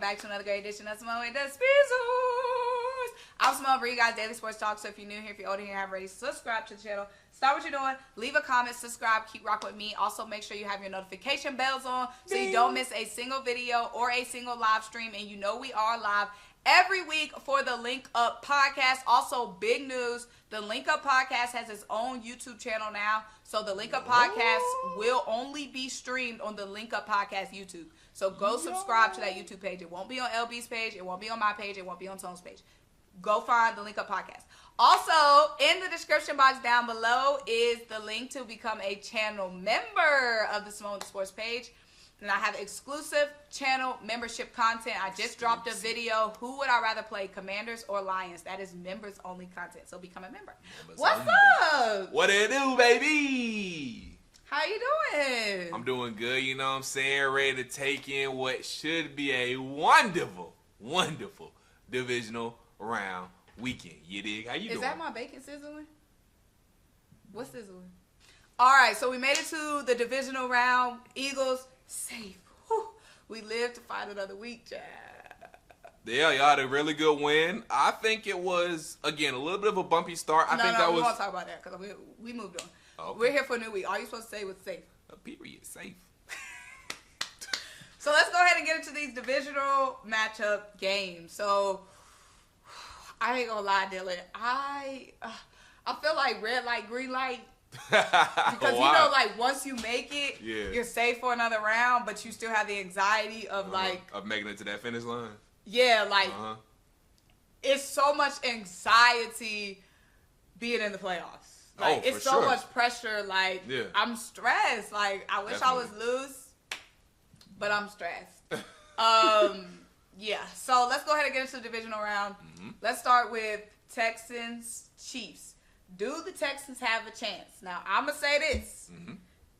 back to another great edition of Symone with the Spizzles. I'm Symone, bring you guys daily sports talk. So if you're new here, if you're older here, have already subscribe to the channel. Start what you're doing. Leave a comment, subscribe, keep rocking with me. Also, make sure you have your notification bells on so you don't miss a single video or a single live stream. And you know we are live every week for the Link Up Podcast. Also, big news. The Link Up Podcast has its own YouTube channel now. So the Link Up Podcast will only be streamed on the Link Up Podcast YouTube. So go subscribe to that YouTube page. It won't be on LB's page. It won't be on my page. It won't be on Tone's page. Go find the Link Up Podcast. Also, in the description box down below is the link to become a channel member of the Symone Sports page. And I have exclusive channel membership content. I just dropped a video. Who would I rather play, Commanders or Lions? That is members only content. So become a member. What's up? What it do, baby? How you doing? I'm doing good, you know what I'm saying? Ready to take in what should be a wonderful, wonderful divisional round weekend. You dig? How you doing? Is that my bacon sizzling? What's sizzling? All right, so we made it to the divisional round. Eagles safe. Whew. We live to fight another week, Chad. Yeah, y'all had a really good win. I think it was, again, a little bit of a bumpy start. I think that we was... won't talk about that because we moved on. Okay. We're here for a new week. All you're supposed to say was safe. Period. Safe. So let's go ahead and get into these divisional matchup games. So I ain't gonna lie, Dylan. I feel like red light, green light. Because you know, like once you make it, you're safe for another round, but you still have the anxiety of of making it to that finish line. Yeah, like it's so much anxiety being in the playoffs. Like it's so much pressure. Like I'm stressed. Like I wish I was loose, but I'm stressed. Yeah. So let's go ahead and get into the divisional round. Let's start with Texans Chiefs. Do the Texans have a chance? Now, I'm going to say this.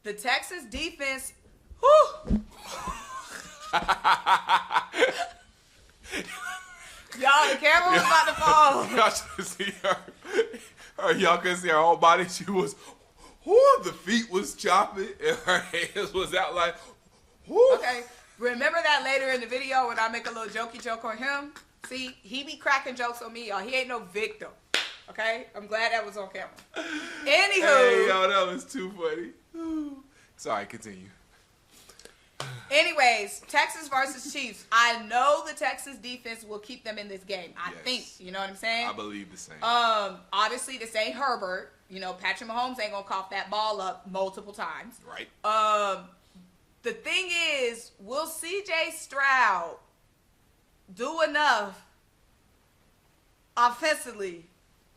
The Texans defense, whew. Y'all, the camera was about to fall. Y'all should see her. Y'all couldn't see her whole body. She was, the feet was chopping and her hands was out like, Okay. Remember that later in the video when I make a little jokey joke on him? See, he be cracking jokes on me, y'all. He ain't no victim. Okay? I'm glad that was on camera. Anywho. Hey, y'all, that was too funny. Sorry, continue. Anyways, Texans versus Chiefs. I know the Texans defense will keep them in this game. I think. You know what I'm saying? I believe the same. Obviously, this ain't Herbert. You know, Patrick Mahomes ain't going to cough that ball up multiple times. Right. The thing is, will C.J. Stroud do enough offensively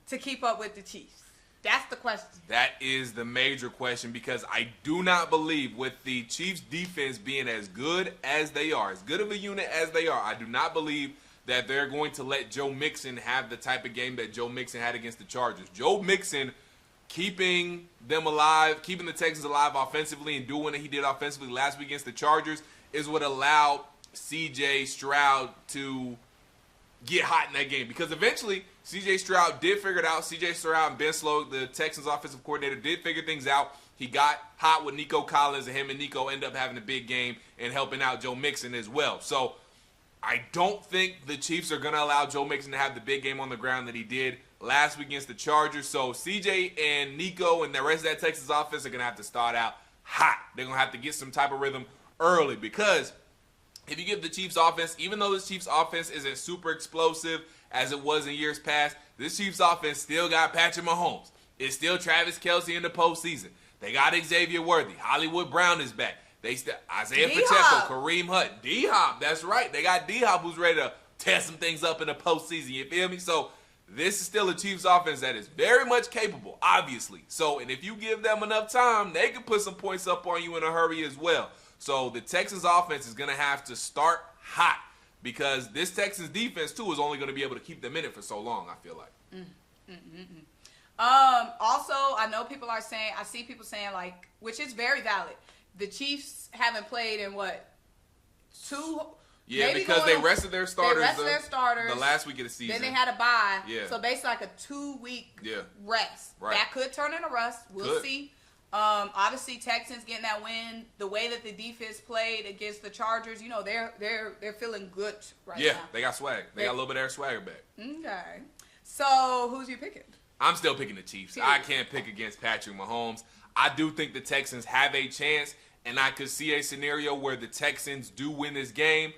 to keep up with the Chiefs? That's the question. That is the major question because I do not believe with the Chiefs defense being as good as they are, as good of a unit as they are, I do not believe that they're going to let Joe Mixon have the type of game that Joe Mixon had against the Chargers. Joe Mixon keeping them alive, keeping the Texans alive offensively and doing what he did offensively last week against the Chargers is what allowed C.J. Stroud to get hot in that game because eventually C.J. Stroud did figure it out. C.J. Stroud and Ben Slow, the Texans offensive coordinator, did figure things out. He got hot with Nico Collins, and him and Nico ended up having a big game and helping out Joe Mixon as well. So I don't think the Chiefs are going to allow Joe Mixon to have the big game on the ground that he did last week against the Chargers. So C.J. and Nico and the rest of that Texas offense are going to have to start out hot. They're going to have to get some type of rhythm early because if you give the Chiefs offense, even though this Chiefs offense isn't super explosive as it was in years past, this Chiefs offense still got Patrick Mahomes. It's still Travis Kelce in the postseason. They got Xavier Worthy. Hollywood Brown is back. They still Isaiah Pacheco, Kareem Hunt, D-Hop. That's right. They got D-Hop who's ready to tear some things up in the postseason. You feel me? So this is still a Chiefs offense that is very much capable, obviously. So, and if you give them enough time, they can put some points up on you in a hurry as well. So the Texans offense is going to have to start hot because this Texans defense, too, is only going to be able to keep them in it for so long, I feel like. Also, I know people are saying, I see people saying, like, which is very valid, the Chiefs haven't played in, what, because they rested their starters. They rested their starters the last week of the season. Then they had a bye. Yeah. So basically like a 2-week rest. Right. That could turn into rust. We'll see. Obviously, Texans getting that win. The way that the defense played against the Chargers, they're feeling good right now. Yeah, they got swag. They got a little bit of their swagger back. Okay. So, who's you picking? I'm still picking the Chiefs. I can't pick against Patrick Mahomes. I do think the Texans have a chance, and I could see a scenario where the Texans do win this game,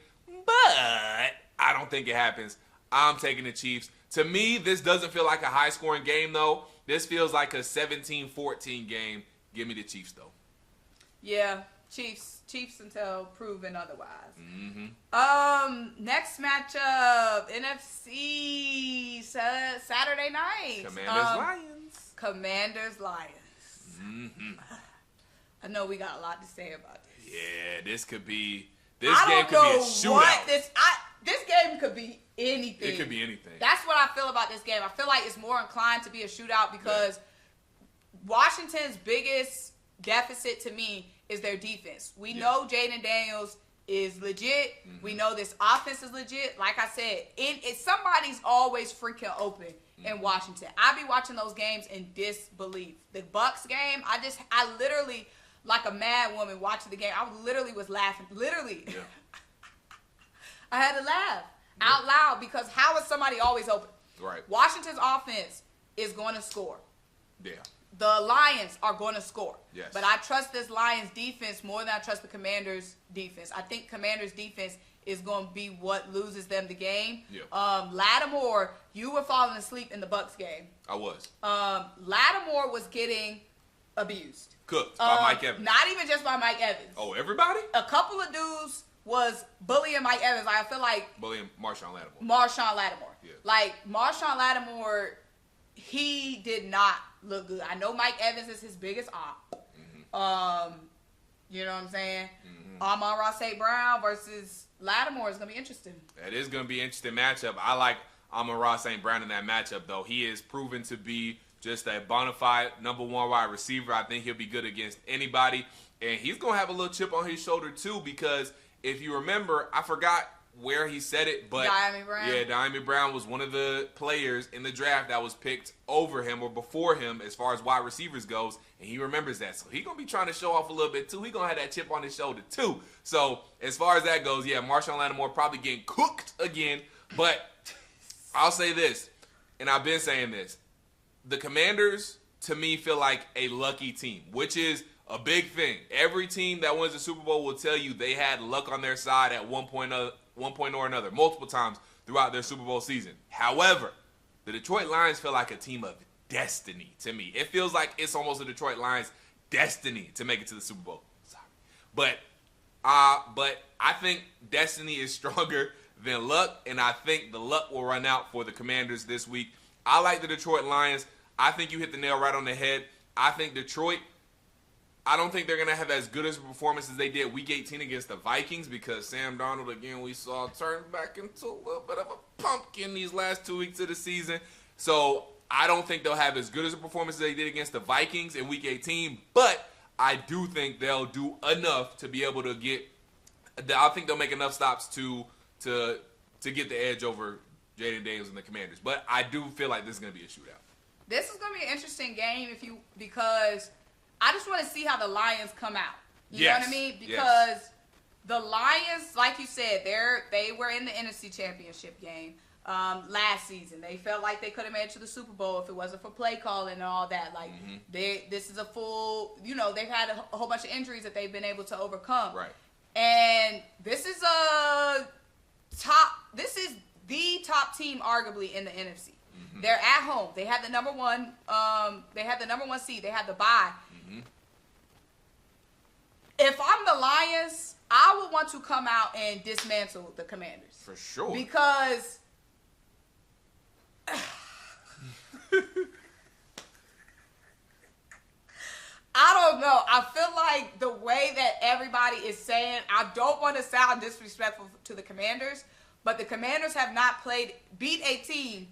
but I don't think it happens. I'm taking the Chiefs. To me, this doesn't feel like a high-scoring game, though. This feels like a 17-14 game. Give me the Chiefs, though. Yeah, Chiefs until proven otherwise. Mm-hmm. Next matchup, NFC Saturday night. Commanders-Lions. Commanders-Lions. Mm-hmm. I know we got a lot to say about this. Yeah, this game could be a shootout. This game could be anything. It could be anything. That's what I feel about this game. I feel like it's more inclined to be a shootout because Washington's biggest deficit to me is their defense. We know Jaden Daniels is legit. Mm-hmm. We know this offense is legit. Like I said, somebody's always freaking open in Washington. I be watching those games in disbelief. The Bucks game, I literally, like a mad woman watching the game, I literally was laughing. Literally. Yeah. I had to laugh out loud because how is somebody always open? Right. Washington's offense is going to score. Yeah. The Lions are going to score. Yes. But I trust this Lions defense more than I trust the Commanders defense. I think Commanders defense is going to be what loses them the game. Yeah. Lattimore, you were falling asleep in the Bucks game. I was. Lattimore was getting abused. Cooked by Mike Evans. Not even just by Mike Evans. Oh, everybody? A couple of dudes was bullying Mike Evans. I feel like bullying Marshawn Lattimore. Yeah. Like Marshawn Lattimore, he did not look good. I know Mike Evans is his biggest op. Mm-hmm. You know what I'm saying? Mm-hmm. Amon-Ra St. Brown versus Lattimore is gonna be interesting. That is gonna be an interesting matchup. I like Amon-Ra St. Brown in that matchup though. He is proven to be just a bona fide number one wide receiver. I think he'll be good against anybody, and he's gonna have a little chip on his shoulder too because. If you remember, I forgot where he said it, but Diamond Brown was one of the players in the draft that was picked over him or before him as far as wide receivers goes, and he remembers that. So he's going to be trying to show off a little bit, too. He's going to have that chip on his shoulder, too. So as far as that goes, Marshawn Lattimore probably getting cooked again, but I'll say this, and I've been saying this. The Commanders, to me, feel like a lucky team, which is a big thing. Every team that wins the Super Bowl will tell you they had luck on their side at one point or another, multiple times throughout their Super Bowl season. However, the Detroit Lions feel like a team of destiny to me. It feels like it's almost the Detroit Lions' destiny to make it to the Super Bowl. Sorry. But I think destiny is stronger than luck, and I think the luck will run out for the Commanders this week. I like the Detroit Lions. I think you hit the nail right on the head. I think Detroit, I don't think they're going to have as good as a performance as they did Week 18 against the Vikings because Sam Darnold, again, we saw turn back into a little bit of a pumpkin these last 2 weeks of the season. So I don't think they'll have as good as a performance as they did against the Vikings in Week 18, but I do think they'll do enough to be able to I think they'll make enough stops to get the edge over Jaden Daniels and the Commanders. But I do feel like this is going to be a shootout. This is going to be an interesting game because I just want to see how the Lions come out. You know what I mean? Because the Lions, like you said, they were in the NFC Championship game last season. They felt like they could have made it to the Super Bowl if it wasn't for play calling and all that. Like this is a full, they've had a whole bunch of injuries that they've been able to overcome. Right. And this is the top team arguably in the NFC. Mm-hmm. They're at home. They have the number one seed. They have the bye. Mm-hmm. If I'm the Lions, I would want to come out and dismantle the Commanders. For sure. Because I don't know. I feel like the way that everybody is saying, I don't want to sound disrespectful to the Commanders, but the Commanders have not beat a team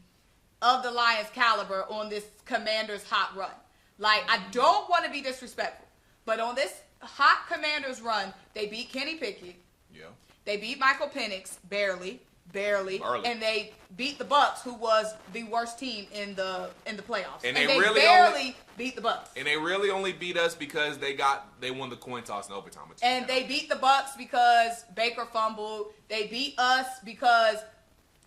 of the Lions caliber on this Commanders hot run. Like, I don't want to be disrespectful, but on this hot Commanders run, they beat Kenny Pickett. Yeah. They beat Michael Penix, barely. barely, and they beat the Bucks, who was the worst team in the playoffs. And they really barely beat the Bucks. And they really only beat us because they won the coin toss in overtime. And they beat the Bucks because Baker fumbled. They beat us because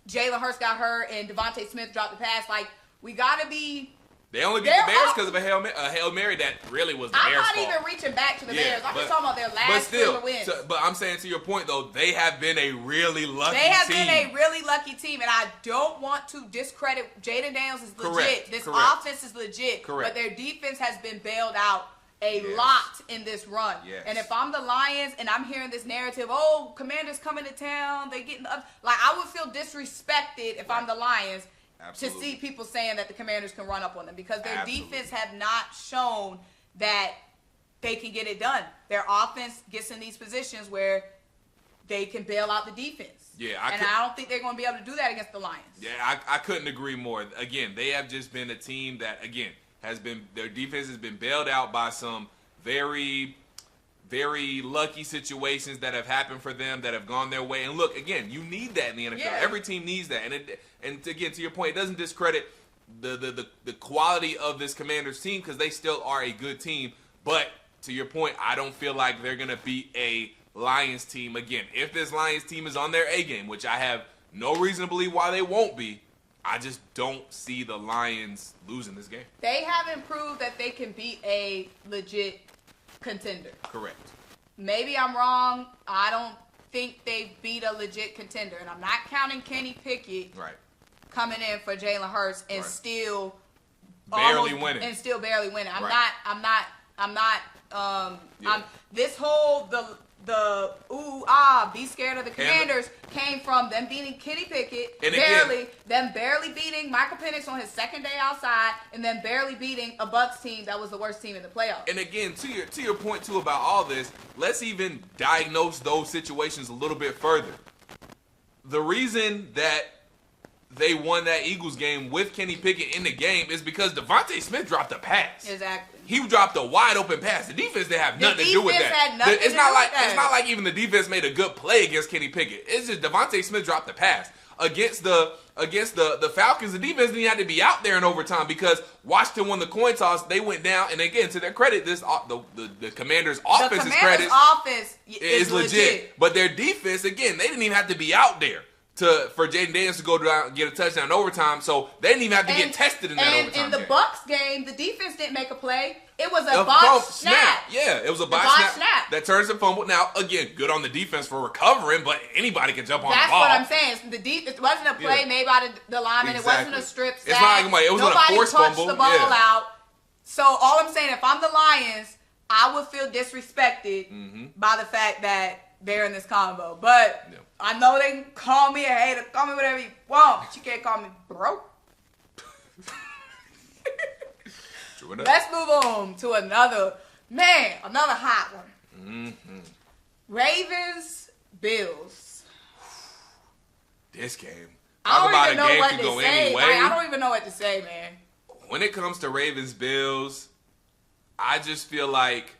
Jalen Hurts got hurt and Devontae Smith dropped the pass. Like, we got to be... They only beat the Bears because of a Hail Mary that really was the Bears' fault. I'm not even reaching back to the Bears. I'm just talking about their last three wins. But I'm saying, to your point, though, they have been a really lucky team. They have been a really lucky team, and I don't want to discredit. Jaden Daniels is legit. This offense is legit. But their defense has been bailed out a lot in this run. Yes. And if I'm the Lions and I'm hearing this narrative, oh, Commanders coming to town, they getting up. Like, I would feel disrespected if I'm the Lions. Absolutely. To see people saying that the Commanders can run up on them because their defense have not shown that they can get it done. Their offense gets in these positions where they can bail out the defense. Yeah, I don't think they're going to be able to do that against the Lions. Yeah, I couldn't agree more. Again, they have just been a team that, again, their defense has been bailed out by some very, very lucky situations that have happened for them, that have gone their way. And look, again, you need that in the NFL. Yeah. Every team needs that. And again, to your point, it doesn't discredit the quality of this Commanders team because they still are a good team. But to your point, I don't feel like they're going to beat a Lions team again. If this Lions team is on their A game, which I have no reason to believe why they won't be, I just don't see the Lions losing this game. They haven't proved that they can beat a legit contender. Correct. Maybe I'm wrong. I don't think they beat a legit contender, and I'm not counting Kenny Pickett coming in for Jalen Hurts and still barely winning. And still barely winning. I'm not. This whole be scared of the Commanders came from them beating Kenny Pickett barely beating Michael Penix on his second day outside, and then barely beating a Bucs team that was the worst team in the playoffs. And again, to your point too about all this, let's even diagnose those situations a little bit further. The reason that they won that Eagles game with Kenny Pickett in the game is because Devontae Smith dropped a pass. Exactly. He dropped a wide open pass. The defense didn't have nothing to do with that. It's not like even the defense made a good play against Kenny Pickett. It's just Devontae Smith dropped the pass. Against the Falcons, the defense didn't have to be out there in overtime because Washington won the coin toss. They went down, and again, to their credit, the Commanders' offense's credit is legit. But their defense, again, they didn't even have to be out there for Jaden Daniels to go down and get a touchdown in overtime, so they didn't even have to get tested in that overtime. And in the Bucs game, the defense didn't make a play. It was a botched snap. Yeah, it was a botched snap that turns and fumble. Now, again, good on the defense for recovering, but anybody can jump on the ball. That's what I'm saying. The defense wasn't a play made by the lineman. Exactly. It wasn't a strip sack. It's not like it wasn't a forced fumble. Nobody touched the ball out. So all I'm saying, if I'm the Lions, I would feel disrespected by the fact that they're in this combo. But I know they can call me a hater, call me whatever you want, but you can't call me broke. Let's move on to another hot one. Ravens, Bills. This game. I don't even know what to say. I don't even know what to say, man. When it comes to Ravens, Bills, I just feel like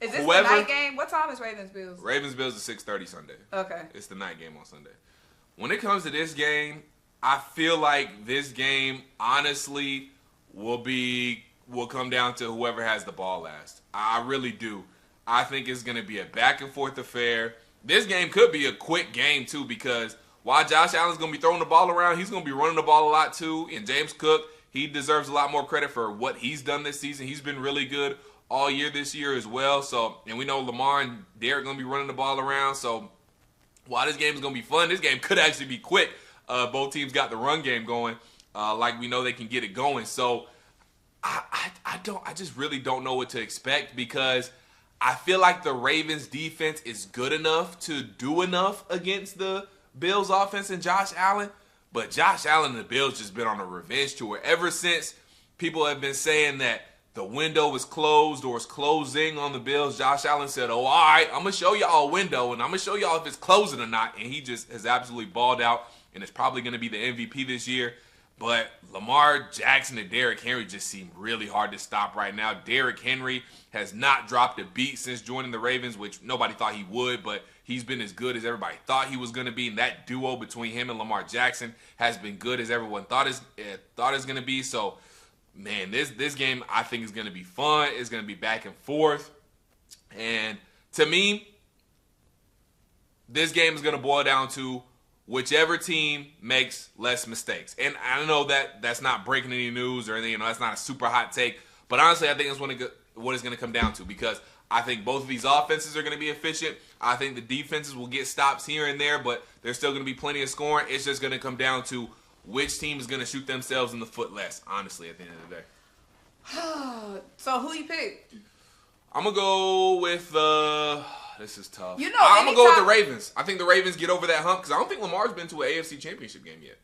is this the night game? What time is Ravens Bills? Ravens Bills is 6:30 Sunday. Okay. It's the night game on Sunday. When it comes to this game, I feel like this game honestly will come down to whoever has the ball last. I really do. I think it's going to be a back and forth affair. This game could be a quick game too because while Josh Allen's going to be throwing the ball around, he's going to be running the ball a lot too. And James Cook, he deserves a lot more credit for what he's done this season. He's been really good all year this year as well. So, and we know Lamar and Derek going to be running the ball around. So, while this game is going to be fun, this game could actually be quick. Both teams got the run game going, like we know they can get it going. So, I just really don't know what to expect because I feel like the Ravens defense is good enough to do enough against the Bills offense and Josh Allen. But Josh Allen and the Bills just been on a revenge tour ever since people have been saying that the window was closed or is closing on the Bills. Josh Allen said, all right, I'm going to show y'all a window, and I'm going to show y'all if it's closing or not. And he just has absolutely balled out, and it's probably going to be the MVP this year. But Lamar Jackson and Derrick Henry just seem really hard to stop right now. Derrick Henry has not dropped a beat since joining the Ravens, which nobody thought he would, but he's been as good as everybody thought he was going to be. And that duo between him and Lamar Jackson has been good as everyone thought it's going to be. So, man, this game I think is going to be fun. It's going to be back and forth. And to me, this game is going to boil down to whichever team makes less mistakes. And I know that that's not breaking any news or anything. That's not a super hot take. But honestly, I think that's what it's going to come down to, because I think both of these offenses are going to be efficient. I think the defenses will get stops here and there, but there's still going to be plenty of scoring. It's just going to come down to which team is going to shoot themselves in the foot less, honestly, at the end of the day. So who you pick? I'm going to go with this is tough. I'm going to go with the Ravens. I think the Ravens get over that hump because I don't think Lamar's been to an AFC Championship game yet.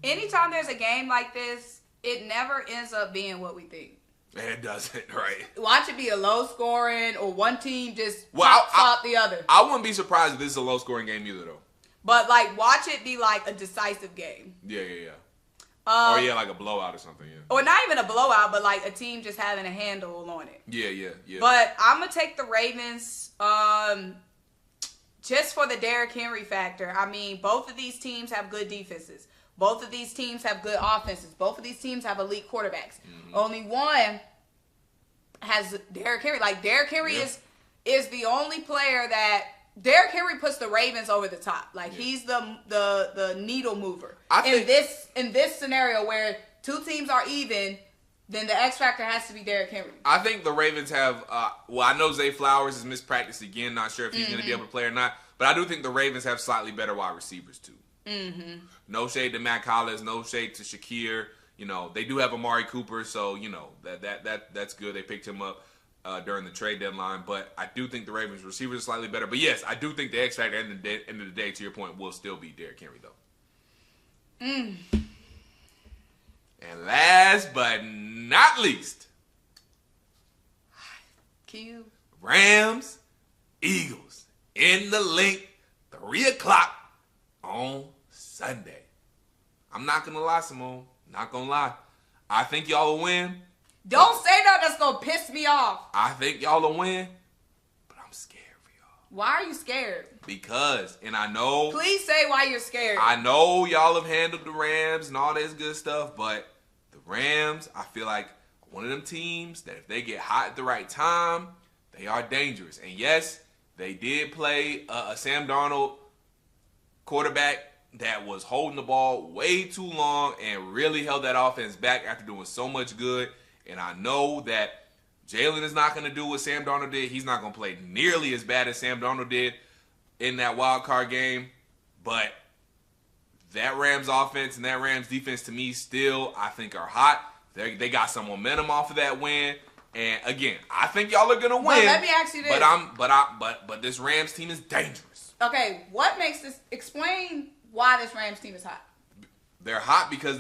Anytime there's a game like this, it never ends up being what we think. It doesn't, right? Watch it be a low scoring or one team just top the other. I wouldn't be surprised if this is a low scoring game either, though. But, like, watch it be like a decisive game. Yeah. Or like a blowout or something, yeah. Or not even a blowout, but like a team just having a handle on it. Yeah. But I'm going to take the Ravens just for the Derrick Henry factor. I mean, both of these teams have good defenses. Both of these teams have good offenses. Both of these teams have elite quarterbacks. Mm-hmm. Only one has Derrick Henry. Like, Derrick Henry is the only player that Derrick Henry puts the Ravens over the top. Like, he's the needle mover. In this scenario where two teams are even, then the X factor has to be Derrick Henry. I think the Ravens have. I know Zay Flowers is mispracticed again. Not sure if he's going to be able to play or not. But I do think the Ravens have slightly better wide receivers too. Mm-hmm. No shade to Matt Collins. No shade to Shakir. They do have Amari Cooper, so that's good. They picked him up during the trade deadline, but I do think the Ravens receivers are slightly better. But yes, I do think the X factor at the end of the day, to your point, will still be Derrick Henry though. And last but not least, Q. Rams, Eagles in the link, 3:00 on Sunday. I'm not gonna lie, Symone. Not gonna lie. I think y'all will win. Don't say that. That's gonna piss me off. I think y'all will win, but I'm scared for y'all. Why are you scared? Because, and I know. Please say why you're scared. I know y'all have handled the Rams and all this good stuff, but the Rams, I feel like one of them teams that if they get hot at the right time, they are dangerous. And yes, they did play a Sam Darnold quarterback that was holding the ball way too long and really held that offense back after doing so much good. And I know that Jalen is not going to do what Sam Darnold did. He's not going to play nearly as bad as Sam Darnold did in that wild card game. But that Rams offense and that Rams defense, to me, still, I think are hot. They got some momentum off of that win. And again, I think y'all are gonna win. But let me ask you this. But this Rams team is dangerous. Okay, what makes this? Explain why this Rams team is hot. They're hot because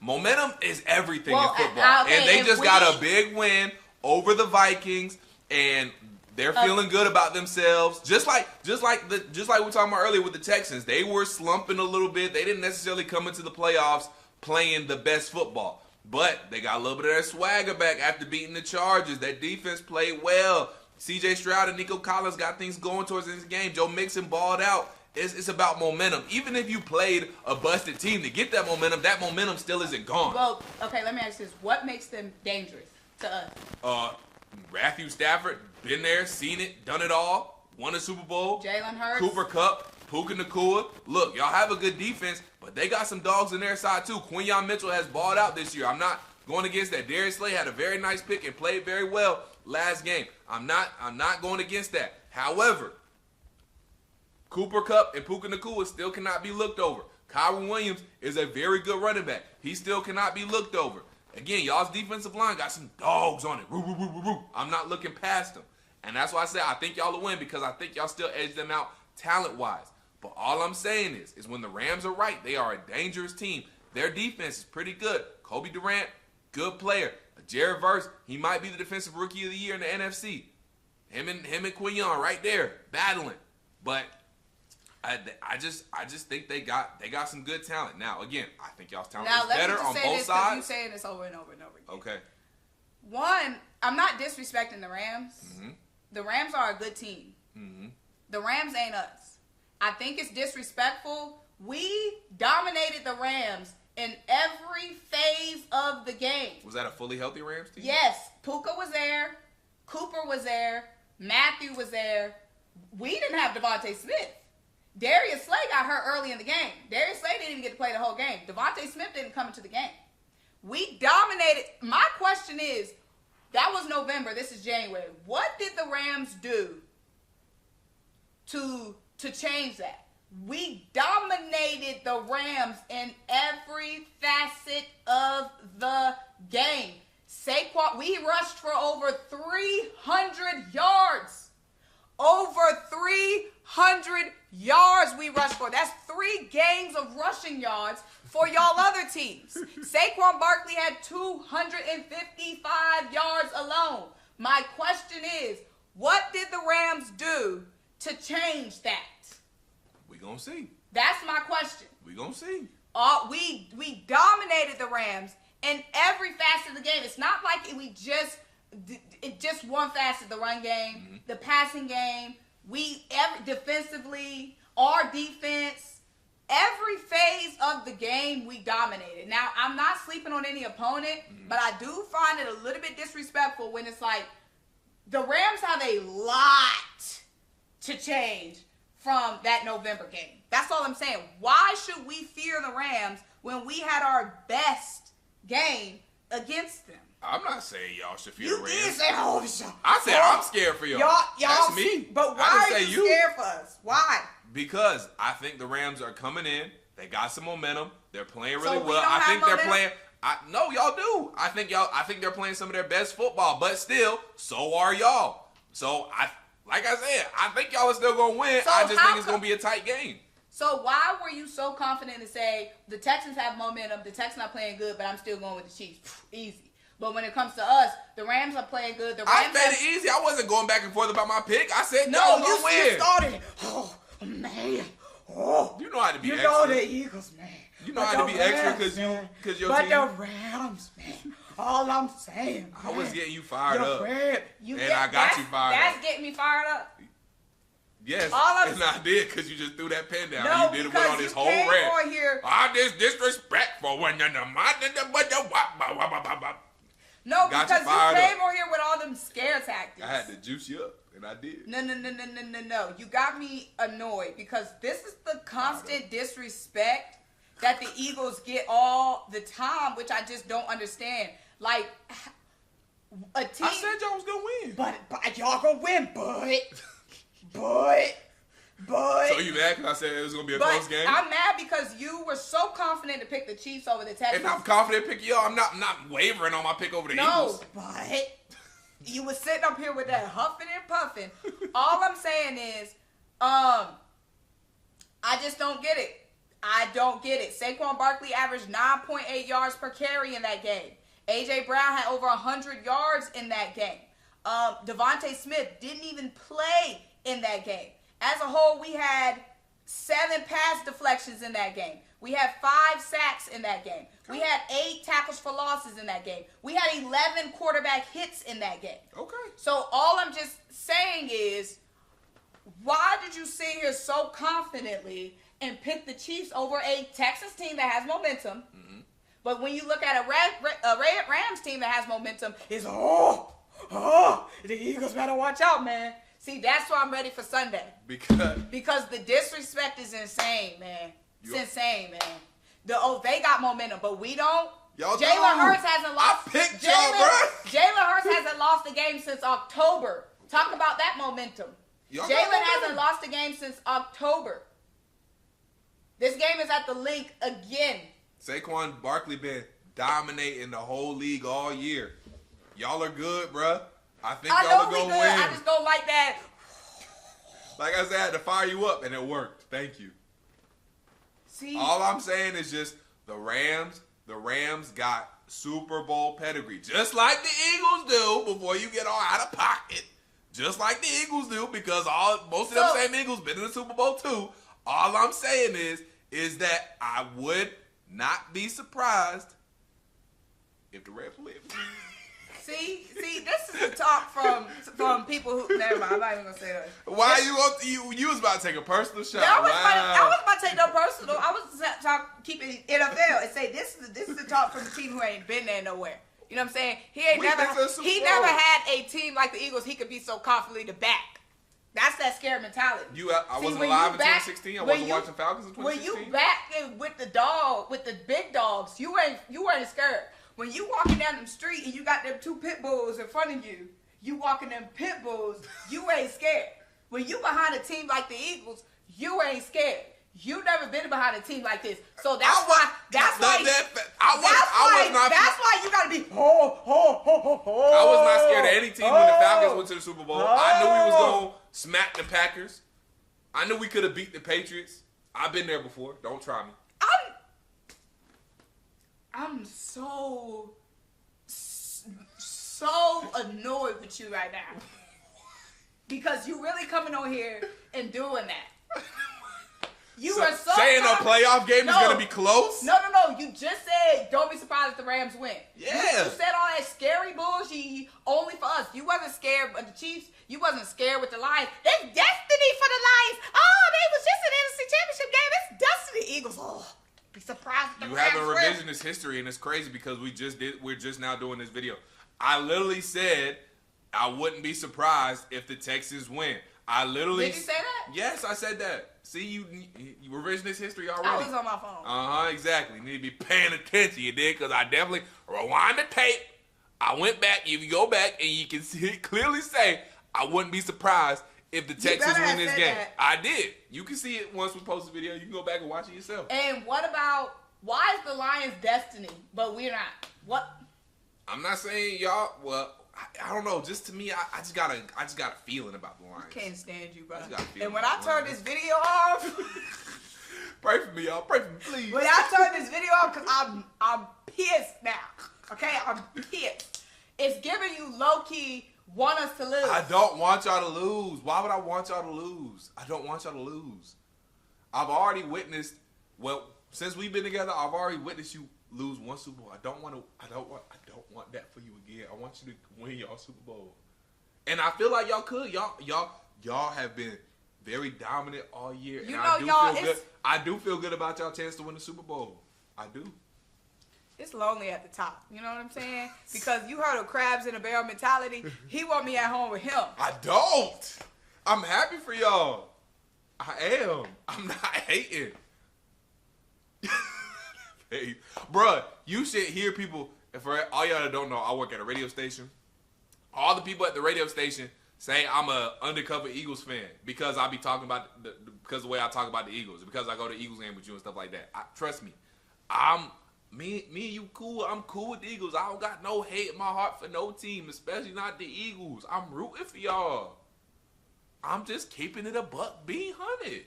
momentum is everything in football. And they just got a big win over the Vikings, and they're feeling good about themselves. Just like we were talking about earlier with the Texans, they were slumping a little bit. They didn't necessarily come into the playoffs playing the best football. But they got a little bit of their swagger back after beating the Chargers. That defense played well. C.J. Stroud and Nico Collins got things going towards this game. Joe Mixon balled out. It's about momentum. Even if you played a busted team, to get that momentum still isn't gone. Well, okay, let me ask you this. What makes them dangerous to us? Matthew Stafford, been there, seen it, done it all. Won a Super Bowl. Jalen Hurts. Cooper Kupp. Puka Nacua. Look, y'all have a good defense, but they got some dogs in their side too. Quinyon Mitchell has balled out this year. I'm not going against that. Darius Slay had a very nice pick and played very well last game. I'm not going against that. However, Cooper Kupp and Puka Nacua still cannot be looked over. Kyron Williams is a very good running back. He still cannot be looked over. Again, y'all's defensive line got some dogs on it. I'm not looking past them. And that's why I say I think y'all will win, because I think y'all still edge them out talent-wise. But all I'm saying is when the Rams are right, they are a dangerous team. Their defense is pretty good. Kobe Durant, good player. Jared Verse, he might be the defensive rookie of the year in the NFC. Him and Quinyon right there battling. But I just think they got some good talent. Now, again, I think y'all's talent Now is let me better just on say both this, 'cause you sides. saying this over and over and over again. Okay. One, I'm not disrespecting the Rams. Mm-hmm. The Rams are a good team. Mm-hmm. The Rams ain't us. I think it's disrespectful. We dominated the Rams in every phase of the game. Was that a fully healthy Rams team? Yes, Puka was there. Cooper was there. Matthew was there. We didn't have Devontae Smith. Darius Slay got hurt early in the game. Darius Slay didn't even get to play the whole game. Devontae Smith didn't come into the game. We dominated. My question is, that was November. This is January. What did the Rams do to change that? We dominated the Rams in every facet of the game. Saquon, we rushed for over 300 yards. Over 300 yards we rushed for. That's 3 games of rushing yards for y'all other teams. Saquon Barkley had 255 yards alone. My question is, what did the Rams do to change that? We gonna see. That's my question. We gonna see. We dominated the Rams in every facet of the game. It's not like we just one facet, the run game, the passing game. Defensively, our defense, every phase of the game we dominated. Now, I'm not sleeping on any opponent, but I do find it a little bit disrespectful when it's like the Rams have a lot to change from that November game. That's all I'm saying. Why should we fear the Rams when we had our best game against them? I'm not saying y'all should fear You the Rams. did say, oh, I said I'm scared for y'all. That's me. But I why didn't are say you scared for us? Why? Because I think the Rams are coming in. They got some momentum. They're playing really So we well. don't I think have they're momentum? playing. No, y'all do. I think they're playing some of their best football. But still, so are y'all. So like I said, I think y'all are still gonna win. So I just how think it's gonna be a tight game. So why were you so confident to say the Texans have momentum, the Texans are playing good, but I'm still going with the Chiefs? Easy. But when it comes to us, the Rams are playing good. The Rams I made it easy. I wasn't going back and forth about my pick. I said y'all gonna win. You started. Oh, man. Oh, You know how to be you extra. know the Eagles, man. You know how to be extra because your but team. the Rams, man. All I'm saying, I was getting you fired up. I got you fired up. That's getting me fired up. Yes, All and I did because you just threw that pen down. No, You did it because on this you whole came rant. on here. This disrespectful when you're No, Got because you you fired came on here with all them scare tactics. I had to juice you up, and I did. No. You got me annoyed because this is the constant disrespect that the Eagles get all the time, which I just don't understand. Like, a team. I said y'all was gonna win. But y'all gonna win, but. So you mad because I said it was gonna be a close game? I'm mad because you were so confident to pick the Chiefs over the Texans. And I'm confident picking y'all. I'm not wavering on my pick over the Eagles. But you were sitting up here with that huffing and puffing. All I'm saying is, I just don't get it. I don't get it. Saquon Barkley averaged 9.8 yards per carry in that game. A.J. Brown had over 100 yards in that game. Devontae Smith didn't even play in that game. As a whole, we had 7 pass deflections in that game. We had 5 sacks in that game. We had 8 tackles for losses in that game. We had 11 quarterback hits in that game. Okay. So all I'm just saying is, why did you sit here so confidently and pick the Chiefs over a Texans team that has momentum? Mm-hmm. But when you look at a Rams team that has momentum, it's, the Eagles better watch out, man. See, that's why I'm ready for Sunday. Because the disrespect is insane, man. It's insane, man. They got momentum, but we don't. Jalen Hurts hasn't lost. I picked y'all, bro. Jalen Hurts hasn't lost a game since October. Talk about that momentum. Jalen hasn't lost a game since October. This game is at the link again. Saquon Barkley been dominating the whole league all year. Y'all are good, bruh. I think y'all are going to win. I just don't like that. Like I said, I had to fire you up, and it worked. Thank you. See? All I'm saying is just the Rams got Super Bowl pedigree. Just like the Eagles do before you get all out of pocket. Just like the Eagles do because most of them same Eagles been in the Super Bowl too. All I'm saying is that I would not be surprised if the Rams win. See, this is the talk from people who. Never mind, I'm not even gonna say that. Why you was about to take a personal shot? I was about to take no personal. I was keeping NFL and say this is the talk from the team who ain't been there nowhere. You know what I'm saying? He never had a team like the Eagles. He could be so confidently the back. That's that scared mentality. I wasn't alive in 2016. I wasn't watching Falcons in 2016. When you back with the big dogs, you ain't scared. When you walking down the street and you got them two pit bulls in front of you, you walking them pit bulls, you ain't scared. When you behind a team like the Eagles, you ain't scared. You never been behind a team like this, so that's why you gotta be. I was not scared of any team when the Falcons went to the Super Bowl. I knew we was gonna smack the Packers. I knew we could have beat the Patriots. I've been there before. Don't try me. I'm so annoyed with you right now because you really coming on here and doing that. You are so saying a playoff game is gonna be close. No. You just said don't be surprised if the Rams win. Yeah. You said all that scary bullshit only for us. You wasn't scared with the Chiefs. You wasn't scared with the Lions. It's destiny for the Lions. Oh, they was just an NFC Championship game. It's destiny. Eagles. Oh, be surprised if the Rams win. You have a revisionist history, and it's crazy because we're just now doing this video. I literally said I wouldn't be surprised if the Texans win. Did you say that? Yes, I said that. See, you revisionist history already. I was on my phone. Exactly. You need to be paying attention, you did, because I definitely rewind the tape. I went back. If you go back and you can clearly say, I wouldn't be surprised if the Texans win this game. I did. You can see it once we post the video. You can go back and watch it yourself. And what about, why is the Lions destiny, but we're not? What? I'm not saying y'all, well, I don't know. Just to me, I just got a feeling about the Lions. I can't stand you, bro. And when I turn this video off, pray for me, y'all. Pray for me, please. When I turn this video off, because I'm pissed now. Okay, I'm pissed. It's giving you low key want us to lose. I don't want y'all to lose. Why would I want y'all to lose? I don't want y'all to lose. I've already witnessed. Well, since we've been together, I've already witnessed you lose one Super Bowl. I don't want that for you again. I want you to win y'all Super Bowl. And I feel like y'all could. Y'all have been very dominant all year. You and know, y'all, feel good. I do feel good about y'all chance to win the Super Bowl. I do. It's lonely at the top. You know what I'm saying? Because you heard of crabs in a barrel mentality. He want me at home with him. I don't. I'm happy for y'all. I am. I'm not hating. Hey, bruh, you should hear people. And for all y'all that don't know, I work at a radio station. All the people at the radio station say I'm a undercover Eagles fan because I be talking about because the way I talk about the Eagles, because I go to Eagles game with you and stuff like that. Trust me, me and you cool. I'm cool with the Eagles. I don't got no hate in my heart for no team, especially not the Eagles. I'm rooting for y'all. I'm just keeping it a buck being hunted.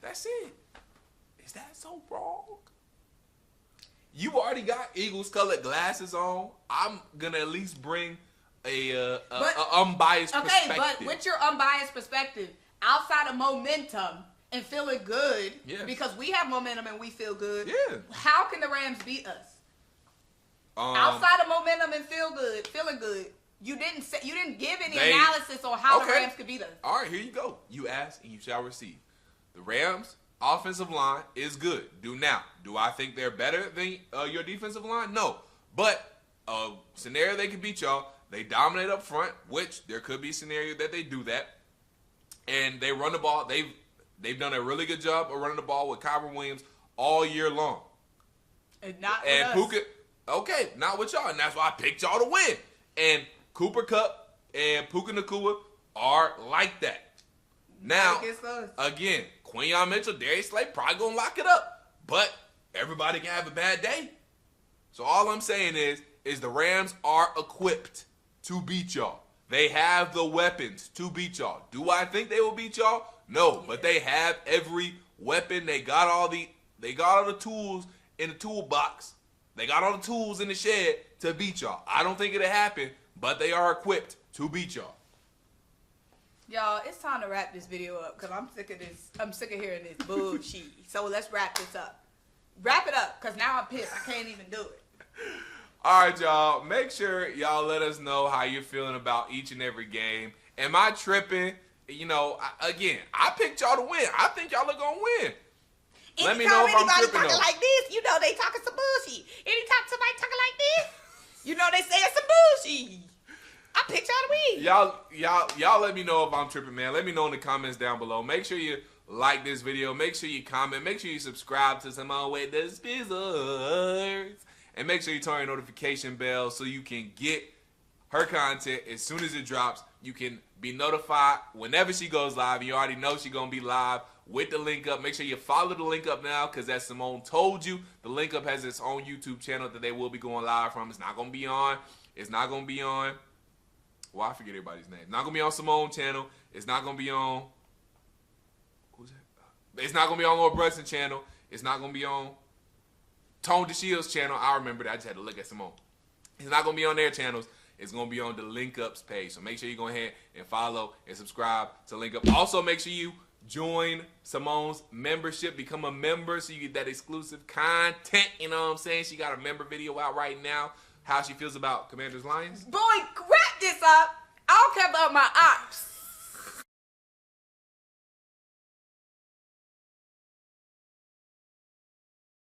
That's it. Is that so wrong? You already got Eagles colored glasses on. I'm gonna at least bring a unbiased perspective. Okay, but with your unbiased perspective, outside of momentum and feeling good, because we have momentum and we feel good. Yeah. How can the Rams beat us? Outside of momentum and feeling good, you didn't give any analysis on how the Rams could beat us. All right, here you go. You ask and you shall receive. The Rams' offensive line is good. Do I think they're better than your defensive line? No. But scenario they can beat y'all. They dominate up front, which there could be a scenario that they do that. And they run the ball. They've done a really good job of running the ball with Kyron Williams all year long. And not with us. Puka, okay, not with y'all. And that's why I picked y'all to win. And Cooper Kupp and Puka Nacua are like that. Now, again, Quinyon Mitchell, Darius Slay probably going to lock it up. But everybody can have a bad day. So all I'm saying is the Rams are equipped to beat y'all. They have the weapons to beat y'all. Do I think they will beat y'all? No, but they have every weapon. They got all the tools in the toolbox. They got all the tools in the shed to beat y'all. I don't think it'll happen, but they are equipped to beat y'all. Y'all, it's time to wrap this video up because I'm sick of this. I'm sick of hearing this bullshit. So let's wrap this up. Wrap it up because now I'm pissed. I can't even do it. All right, y'all. Make sure y'all let us know how you're feeling about each and every game. Am I tripping? You know, I picked y'all to win. I think y'all are going to win. Let me know if I'm tripping, talking though. like this, you know they talking some bullshit. Anytime somebody talking like this, you know they saying some bullshit. I picked y'all to win. Y'all let me know if I'm tripping, man. Let me know in the comments down below. Make sure you like this video. Make sure you comment. Make sure you subscribe to Symone with the Spizzers. And make sure you turn your notification bell so you can get her content as soon as it drops. You can be notified whenever she goes live. You already know she's going to be live with the link up. Make sure you follow the link up now because as Symone told you, the link up has its own YouTube channel that they will be going live from. It's not going to be on. Well, I forget everybody's name. It's not going to be on Symone's channel. It's not going to be on... Who's that? It's not going to be on Lord Brunson channel. It's not going to be on Tone DeShield's channel. I remember that. I just had to look at Symone. It's not going to be on their channels. It's going to be on the Link Ups page. So make sure you go ahead and follow and subscribe to Link Up. Also, make sure you join Symone's membership. Become a member so you get that exclusive content. You know what I'm saying? She got a member video out right now. How she feels about Commanders Lions. Boy, wrap this up. I don't care about my ops.